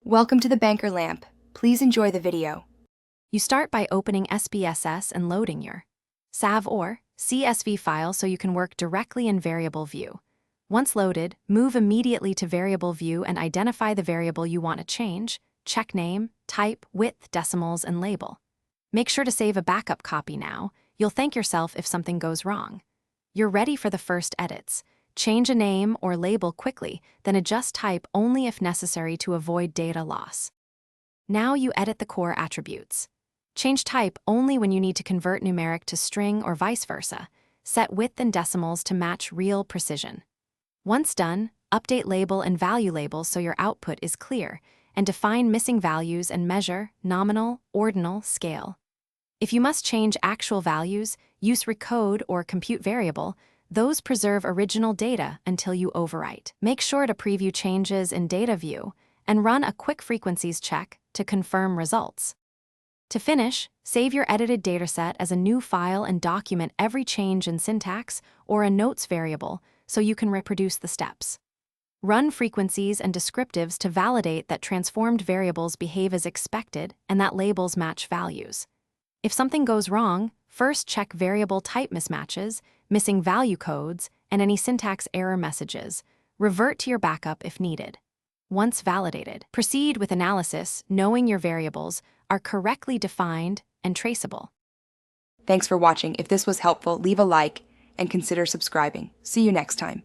Welcome to the Banker Lamp. Please enjoy the video. You start by opening Spss and loading your SAV or CSV file so you can work directly in variable view. Once loaded, move immediately to variable view and identify the variable you want to change, check name, type, width, decimals, and label. Make sure to save a backup copy now. You'll thank yourself if something goes wrong. You're ready for the first edits. Change a name or label quickly, then adjust type only if necessary to avoid data loss. Now you edit the core attributes. Change type only when you need to convert numeric to string or vice versa. Set width and decimals to match real precision. Once done, update label and value labels so your output is clear, and define missing values and measure nominal, ordinal, scale. If you must change actual values, use recode or compute variable. Those preserve original data until you overwrite. Make sure to preview changes in data view and run a quick frequencies check to confirm results. To finish, save your edited dataset as a new file and document every change in syntax or a notes variable so you can reproduce the steps. Run frequencies and descriptives to validate that transformed variables behave as expected and that labels match values. If something goes wrong, first check variable type mismatches, missing value codes, and any syntax error messages. Revert to your backup if needed. Once validated, proceed with analysis, knowing your variables are correctly defined and traceable. Thanks for watching. If this was helpful, leave a like and consider subscribing. See you next time.